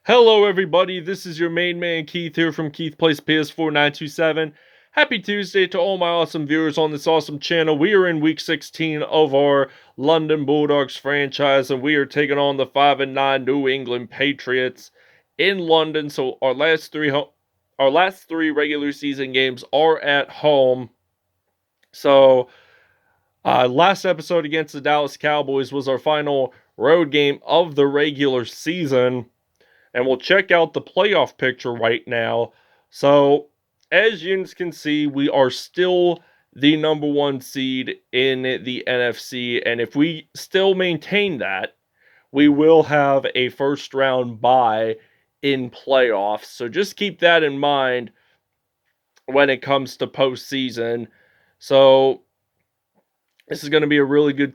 Hello everybody, this is your main man Keith here from Keith Plays PS4 927. Happy Tuesday to all my awesome viewers on this awesome channel. We are in week 16 of our London Bulldogs franchise, and we are taking on the 5-9 New England Patriots in London. So our last three regular season games are at home. So last episode against the Dallas Cowboys was our final road game of the regular season. And we'll check out the playoff picture right now. So, as you can see, we are still the number one seed in the NFC. And if we still maintain that, we will have a first round bye in playoffs. So just keep that in mind when it comes to postseason. So, this is going to be a really good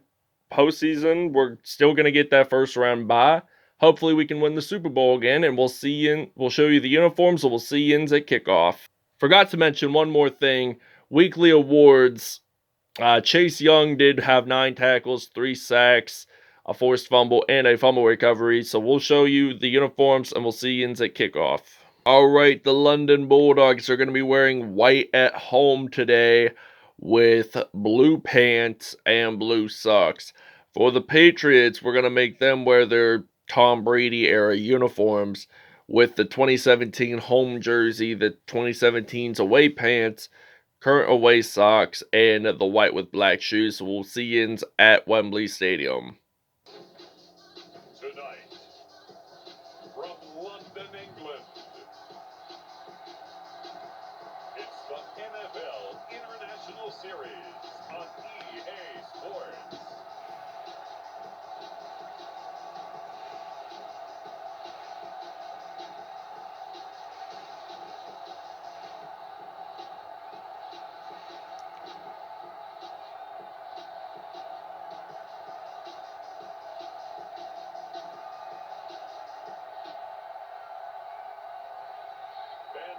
postseason. We're still going to get that first round bye. Hopefully we can win the Super Bowl again, and we'll show you the uniforms, and we'll see you at kickoff. Forgot to mention one more thing. Weekly awards. Chase Young did have 9 tackles, 3 sacks, a forced fumble, and a fumble recovery. So we'll show you the uniforms, and we'll see you at kickoff. Alright, the London Bulldogs are going to be wearing white at home today with blue pants and blue socks. For the Patriots, we're going to make them wear their Tom Brady era uniforms with the 2017 home jersey, the 2017's away pants, current away socks, and the white with black shoes. So we'll see you at Wembley Stadium. Tonight, from London, England, it's the NFL International Series on EA Sports.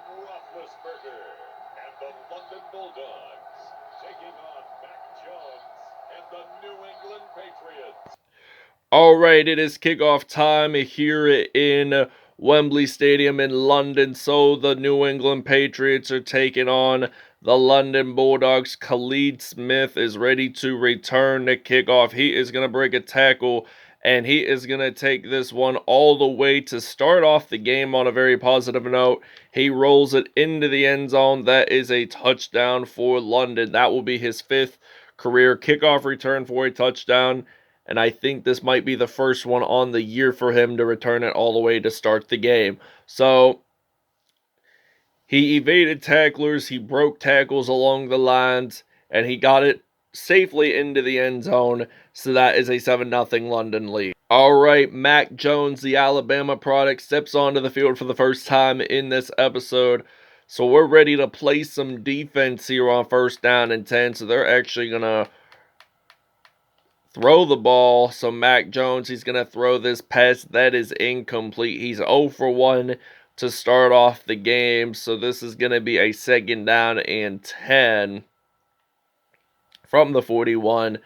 Roethlisberger and the London Bulldogs taking on Mac Jones and the New England Patriots. Alright, it is kickoff time here in Wembley Stadium in London. So the New England Patriots are taking on the London Bulldogs. Khalid Smith is ready to return the kickoff. He is going to break a tackle, and he is going to take this one all the way to start off the game on a very positive note. He rolls it into the end zone. That is a touchdown for London. That will be his 5th career kickoff return for a touchdown. And I think this might be the first one on the year for him to return it all the way to start the game. So, he evaded tacklers, he broke tackles along the lines, and he got it safely into the end zone. So that is a 7-0 London lead. Alright, Mac Jones, the Alabama product, steps onto the field for the first time in this episode. So we're ready to play some defense here on 1st down and 10. So they're actually going to throw the ball. So Mac Jones, he's going to throw this pass. That is incomplete. He's 0 for 1 to start off the game. So this is going to be a 2nd down and 10 from the 41.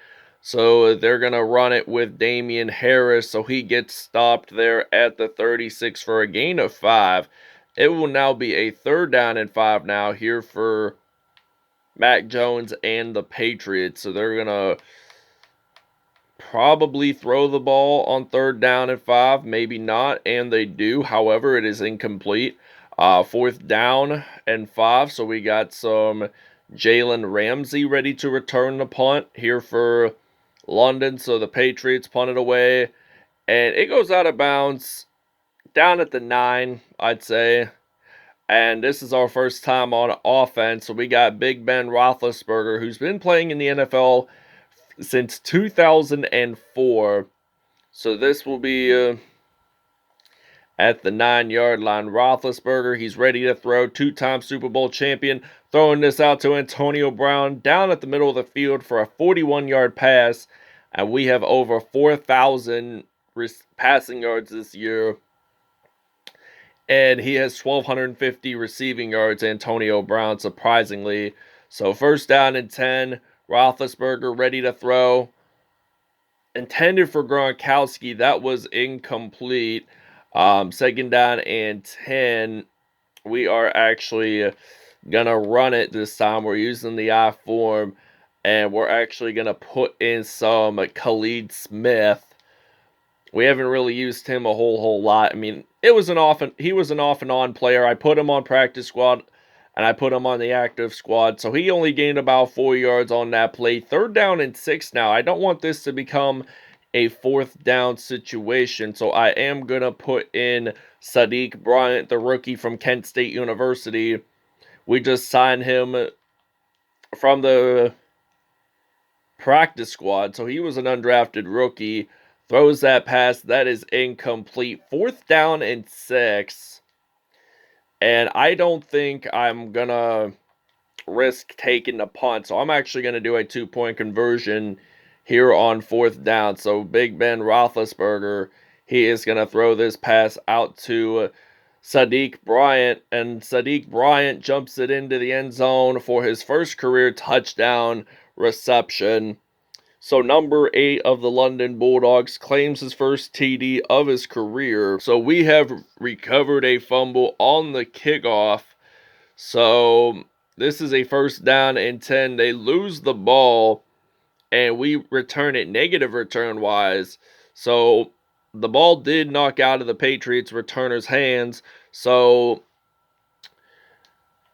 So they're going to run it with Damian Harris. So he gets stopped there at the 36 for a gain of 5. It will now be a 3rd down and 5 now here for Mac Jones and the Patriots. So they're going to probably throw the ball on 3rd down and 5, maybe not, and they do. However, it is incomplete. 4th down and 5, so we got some Jalen Ramsey ready to return the punt here for London. So the Patriots punt it away, and it goes out of bounds down at the 9, I'd say. And this is our first time on offense. So we got Big Ben Roethlisberger, who's been playing in the NFL since 2004. So this will be at the 9-yard line. Roethlisberger, he's ready to throw. 2-time Super Bowl champion. Throwing this out to Antonio Brown down at the middle of the field for a 41-yard pass. And we have over 4,000 passing yards this year. And he has 1,250 receiving yards, Antonio Brown, surprisingly. So 1st down and 10. Roethlisberger ready to throw. Intended for Gronkowski. That was incomplete. Second down and 10. We are actually gonna run it this time. We're using the I form, and we're actually gonna put in some Khalid Smith. We haven't really used him a whole lot. I mean, he was an off and on player. I put him on practice squad and I put him on the active squad. So he only gained about 4 yards on that play. Third down and 6 now. I don't want this to become a fourth down situation. So I am going to put in Sadiq Bryant, the rookie from Kent State University. We just signed him from the practice squad. So he was an undrafted rookie. Throws that pass. That is incomplete. Fourth down and 6. And I don't think I'm going to risk taking the punt. So I'm actually going to do a 2-point conversion here on fourth down. So Big Ben Roethlisberger, he is going to throw this pass out to Sadiq Bryant. And Sadiq Bryant jumps it into the end zone for his first career touchdown reception. So number 8 of the London Bulldogs claims his first TD of his career. So we have recovered a fumble on the kickoff. So this is a first down and 10. They lose the ball and we return it negative return wise. So the ball did knock out of the Patriots returner's hands. So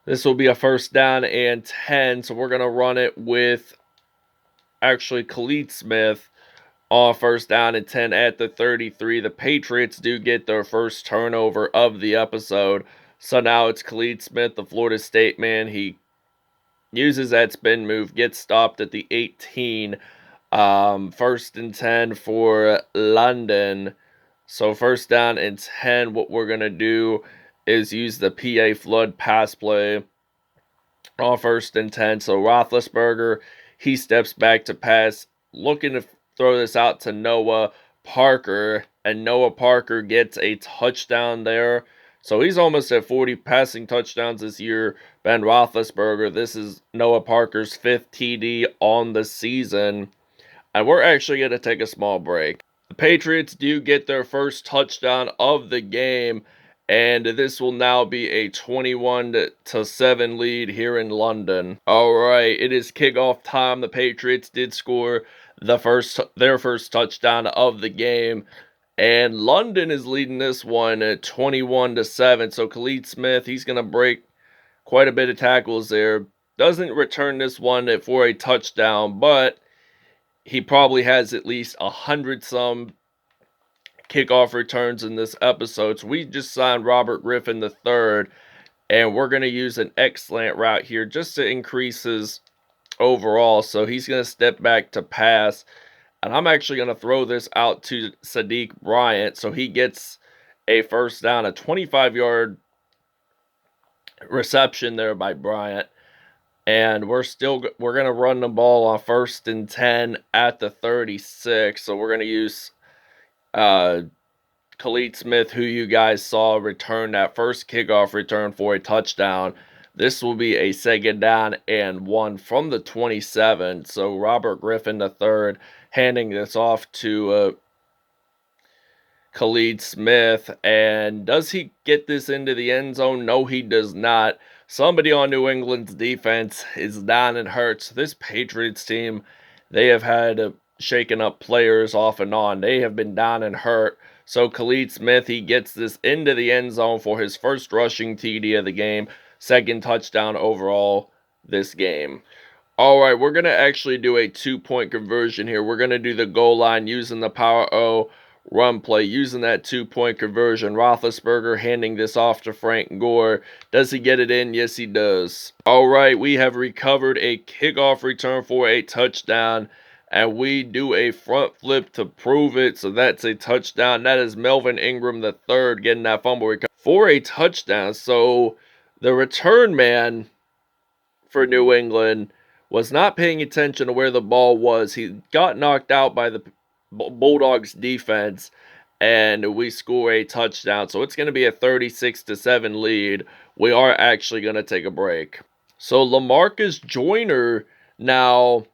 this will be a first down and 10. So we're going to run it with actually Khalid Smith on first down and 10 at the 33. The Patriots do get their first turnover of the episode. So now it's Khalid Smith, the Florida State man. He uses that spin move, gets stopped at the 18. First and 10 for London. So first down and 10, what we're going to do is use the PA flood pass play on first and 10. So Roethlisberger, he steps back to pass, looking to throw this out to Noah Parker, and Noah Parker gets a touchdown there. So he's almost at 40 passing touchdowns this year. Ben Roethlisberger, this is Noah Parker's 5th TD on the season. And we're actually going to take a small break. The Patriots do get their first touchdown of the game, and this will now be a 21-7 lead here in London. All right, it is kickoff time. The Patriots did score their first touchdown of the game, and London is leading this one at 21-7. So Khalid Smith, he's going to break quite a bit of tackles there. Doesn't return this one for a touchdown, but he probably has at least 100 some kickoff returns in this episode. So we just signed Robert Griffin III, and we're going to use an X-slant route here just to increase his overall. So he's going to step back to pass, and I'm actually going to throw this out to Sadiq Bryant. So he gets a first down, a 25-yard reception there by Bryant. And we're going to run the ball on first and 10 at the 36. So we're going to use Khalid Smith, who you guys saw return that first kickoff return for a touchdown. This will be a second down and 1 from the 27. So Robert Griffin III handing this off to Khalid Smith. And does he get this into the end zone? No, he does not. Somebody on New England's defense is down and hurt. This Patriots team, they have had shaken up players off and on. They have been down and hurt. So Khalid Smith, he gets this into the end zone for his first rushing TD of the game. Second touchdown overall this game. All right, we're going to actually do a 2-point conversion here. We're going to do the goal line using the power O run play, using that 2-point conversion. Roethlisberger handing this off to Frank Gore. Does he get it in? Yes, he does. All right, we have recovered a kickoff return for a touchdown, and we do a front flip to prove it. So that's a touchdown. That is Melvin Ingram III getting that fumble recovery for a touchdown. So the return man for New England was not paying attention to where the ball was. He got knocked out by the Bulldogs defense, and we score a touchdown. So it's going to be a 36-7 lead. We are actually going to take a break. So LaMarcus Joyner now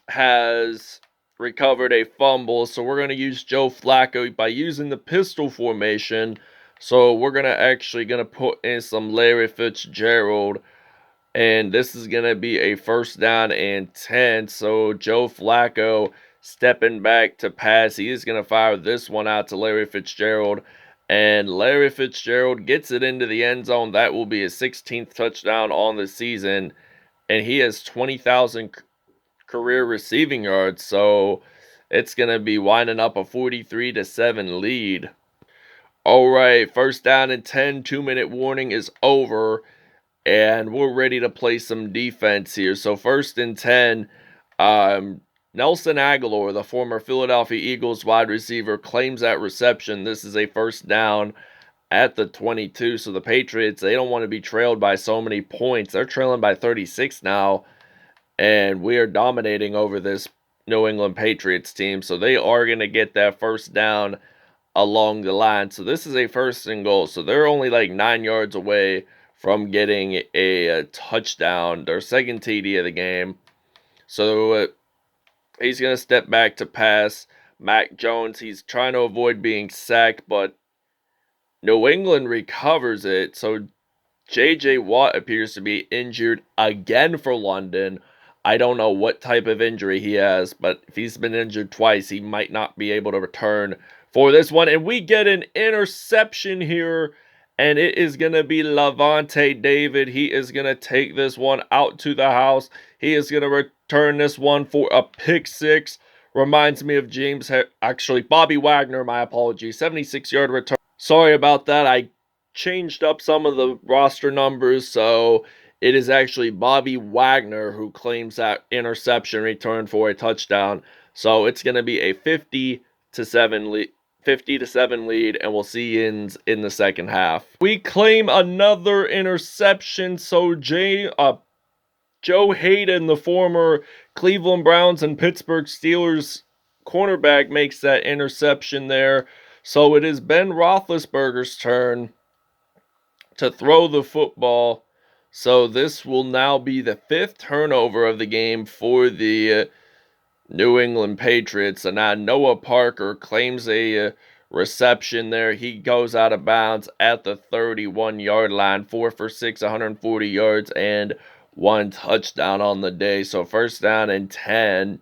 has recovered a fumble. So we're going to use Joe Flacco by using the pistol formation. So we're gonna put in some Larry Fitzgerald, and this is gonna be a first down and 10. So Joe Flacco stepping back to pass. He is gonna fire this one out to Larry Fitzgerald, and Larry Fitzgerald gets it into the end zone. That will be his 16th touchdown on the season, and he has 20,000 career receiving yards. So it's gonna be winding up a 43-7 lead. All right, first down and 10, 2-minute warning is over, and we're ready to play some defense here. So first and 10, Nelson Aguilar, the former Philadelphia Eagles wide receiver, claims that reception. This is a first down at the 22. So the Patriots, they don't want to be trailed by so many points. They're trailing by 36 now, and we are dominating over this New England Patriots team. So they are going to get that first down along the line. So this is a first and goal. So they're only like 9 yards away from getting a touchdown, their second TD of the game. So he's going to step back to pass. Mac Jones, he's trying to avoid being sacked, but New England recovers it. So J.J. Watt appears to be injured again for London. I don't know what type of injury he has, but if he's been injured twice, he might not be able to return for this one. And we get an interception here, and it is going to be Lavonte David. He is going to take this one out to the house. He is going to return this one for a pick six. Reminds me of Bobby Wagner, my apologies. 76-yard return. Sorry about that. I changed up some of the roster numbers, so it is actually Bobby Wagner who claims that interception return for a touchdown. So it's going to be a 50-7 lead, and we'll see you in the second half. We claim another interception, so Joe Hayden, the former Cleveland Browns and Pittsburgh Steelers cornerback, makes that interception there. So it is Ben Roethlisberger's turn to throw the football. So this will now be the 5th turnover of the game for the New England Patriots. And now Noah Parker claims a reception there. He goes out of bounds at the 31-yard line. 4 for 6, 140 yards, and 1 touchdown on the day. So first down and 10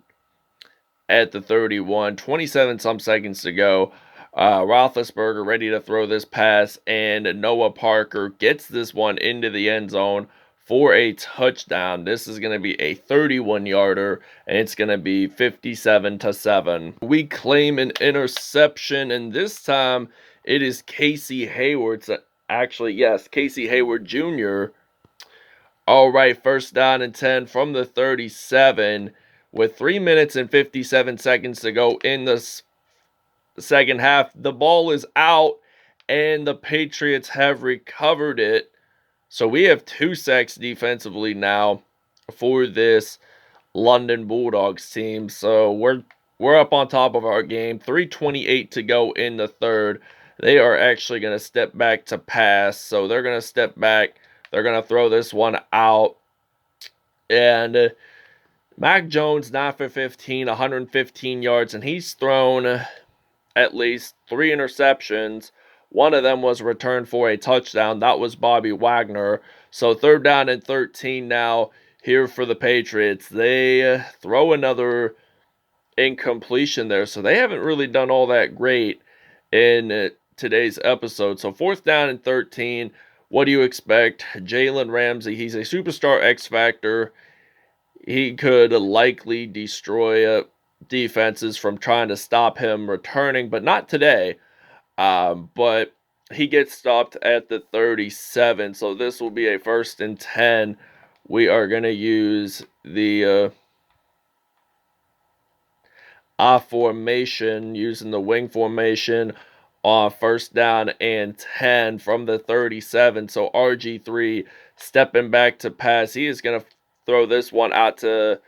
at the 31. 27 some seconds to go. Roethlisberger ready to throw this pass, and Noah Parker gets this one into the end zone for a touchdown. This is going to be a 31-yarder, and it's going to be 57-7. We claim an interception, and this time it is Casey Hayward. Actually, yes, Casey Hayward Jr. All right, first down and 10 from the 37 with 3 minutes and 57 seconds to go in the second half. The ball is out, and the Patriots have recovered it. So we have 2 sacks defensively now for this London Bulldogs team. So we're up on top of our game. 3:28 to go in the third. They are actually going to step back to pass. So they're going to step back. They're going to throw this one out. And Mac Jones, 9 for 15, 115 yards, and he's thrown at least 3 interceptions. One of them was returned for a touchdown. That was Bobby Wagner. So third down and 13 now here for the Patriots. They throw another incompletion there. So they haven't really done all that great in today's episode. So fourth down and 13. What do you expect? Jalen Ramsey, he's a superstar X Factor. He could likely destroy defenses from trying to stop him returning, but not today. But he gets stopped at the 37, so this will be a first and 10. We are going to use the formation, using the wing formation on first down and 10 from the 37. So RG3 stepping back to pass. He is going to throw this one out to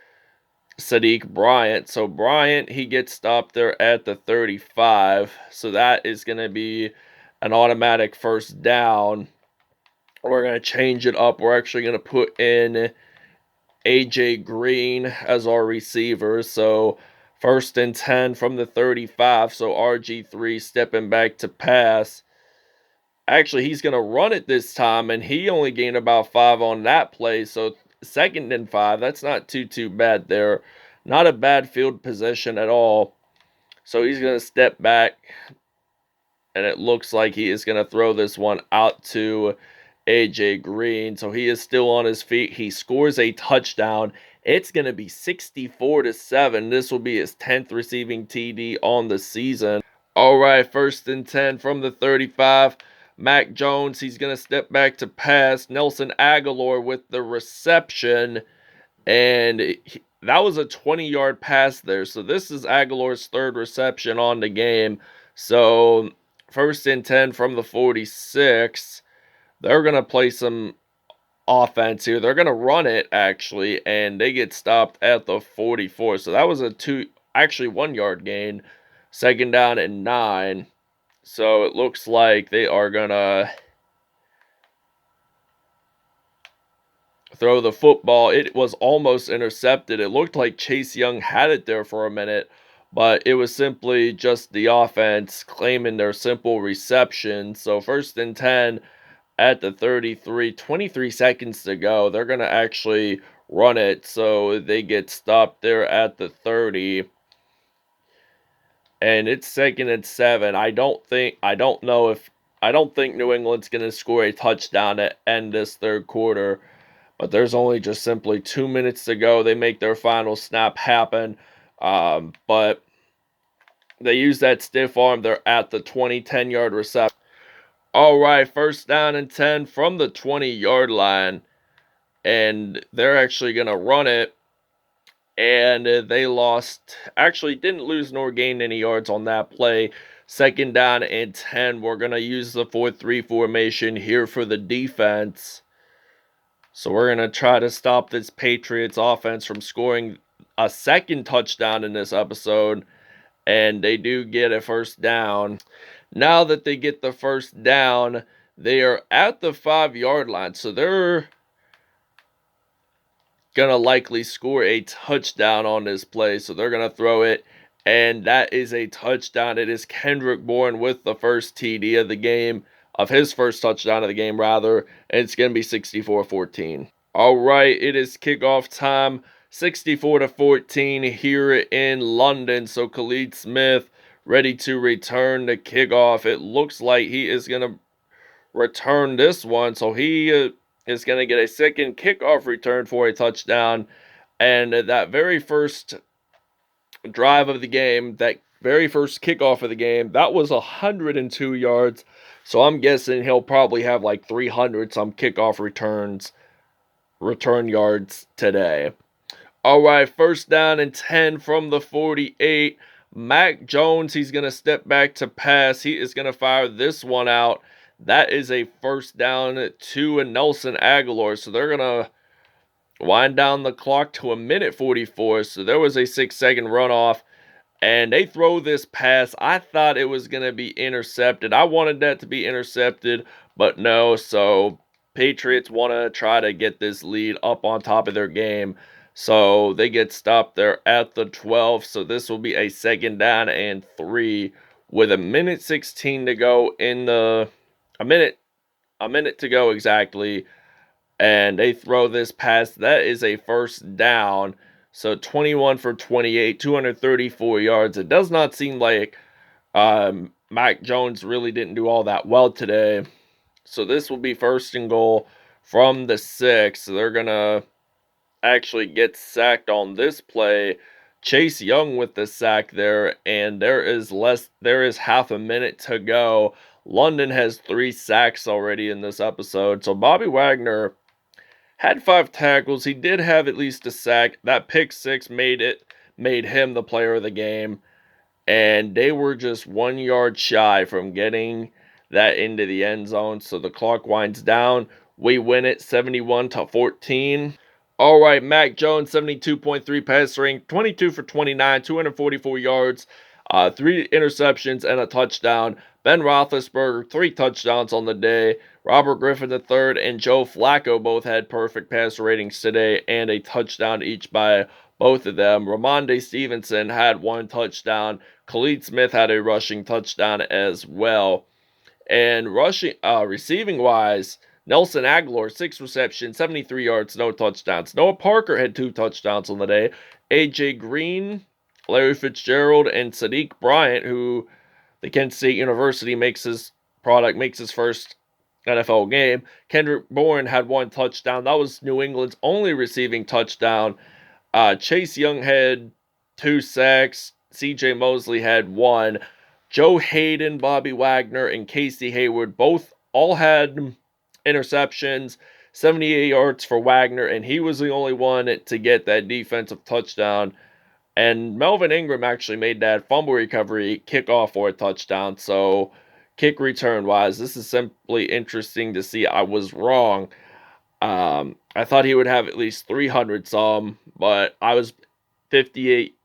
Sadiq Bryant. So Bryant, he gets stopped there at the 35. So that is going to be an automatic first down. We're going to change it up. We're actually going to put in AJ Green as our receiver. So first and 10 from the 35. So RG3 stepping back to pass. Actually, he's going to run it this time, and he only gained about 5 on that play. So 2nd and 5. That's not too bad there. Not a bad field position at all. So he's going to step back, and it looks like he is going to throw this one out to AJ Green. So he is still on his feet. He scores a touchdown. It's going to be 64-7. This will be his 10th receiving TD on the season. All right, 1st and 10 from the 35. Mac Jones, he's going to step back to pass. Nelson Aguilar with the reception. And that was a 20-yard pass there. So this is Aguilar's 3rd reception on the game. So 1st and 10 from the 46. They're going to play some offense here. They're going to run it, actually, and they get stopped at the 44. So that was a 1-yard gain. 2nd down and 9. So it looks like they are going to throw the football. It was almost intercepted. It looked like Chase Young had it there for a minute, but it was simply just the offense claiming their simple reception. So 1st and 10 at the 33, 23 seconds to go. They're going to actually run it, so they get stopped there at the 30. And it's 2nd and 7. I don't think New England's going to score a touchdown to end this 3rd quarter. But there's only just simply 2 minutes to go. They make their final snap happen. But they use that stiff arm. They're at the 20, 10-yard reception. All right, 1st down and 10 from the 20-yard line. And they're actually going to run it. And they didn't lose nor gain any yards on that play. 2nd down and 10. We're going to use the 4-3 formation here for the defense. So we're going to try to stop this Patriots offense from scoring a 2nd touchdown in this episode. And they do get a 1st down. Now that they get the 1st down, they are at the 5-yard line. So they're going to likely score a touchdown on this play. So they're going to throw it. And that is a touchdown. It is Kendrick Bourne with the 1st TD of the game. Of his 1st touchdown of the game, rather. And it's going to be 64-14. All right, it is kickoff time. 64-14 here in London. So Khalid Smith ready to return the kickoff. It looks like he is going to return this one. So he is going to get a 2nd kickoff return for a touchdown. And that very first drive of the game, that very first kickoff of the game, that was 102 yards. So I'm guessing he'll probably have like 300 some kickoff return yards today. All right, 1st down and 10 from the 48. Mac Jones, he's going to step back to pass. He is going to fire this one out. That is a 1st down to Nelson Aguilar. So they're going to wind down the clock to 1:44. So there was a 6-second runoff. And they throw this pass. I thought it was going to be intercepted. I wanted that to be intercepted, but no. So Patriots want to try to get this lead up on top of their game. So they get stopped there at the 12. So this will be a 2nd down and 3 with 1:16 to go in the a minute to go exactly. And they throw this pass. That is a 1st down. So 21 for 28, 234 yards. It does not seem like Mac Jones really didn't do all that well today. So this will be 1st and goal from the 6. So they're going to actually get sacked on this play. Chase Young with the sack there, and there is half a minute to go. London has 3 sacks already in this episode. So Bobby Wagner had 5 tackles. He did have at least a sack. That pick 6 made him the player of the game. And they were just 1 yard shy from getting that into the end zone. So the clock winds down. We win it 71-14. All right, Mac Jones, 72.3 passer rating, 22 for 29, 244 yards, 3 interceptions, and a touchdown. Ben Roethlisberger, 3 touchdowns on the day. Robert Griffin III and Joe Flacco both had perfect passer ratings today and a touchdown each by both of them. Ramondre Stevenson had 1 touchdown. Khalid Smith had a rushing touchdown as well. And receiving wise, Nelson Aguilar, 6 receptions, 73 yards, no touchdowns. Noah Parker had 2 touchdowns on the day. A.J. Green, Larry Fitzgerald, and Sadiq Bryant, who the Kent State University makes his first NFL game. Kendrick Bourne had 1 touchdown. That was New England's only receiving touchdown. Chase Young had 2 sacks. C.J. Mosley had 1. Joe Hayden, Bobby Wagner, and Casey Hayward all had interceptions. 78 yards for Wagner, and he was the only one to get that defensive touchdown. And Melvin Ingram actually made that fumble recovery kickoff for a touchdown. So, kick return wise, this is simply interesting to see. I was wrong. I thought he would have at least 300 some, but I was 58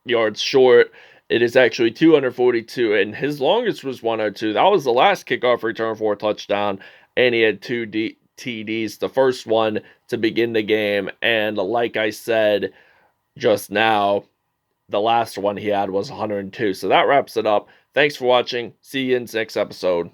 yards short. It is actually 242, and his longest was 102. That was the last kickoff return for a touchdown, and he had 2 TDs. The first one to begin the game, and like I said just now, the last one he had was 102. So that wraps it up. Thanks for watching. See you in the next episode.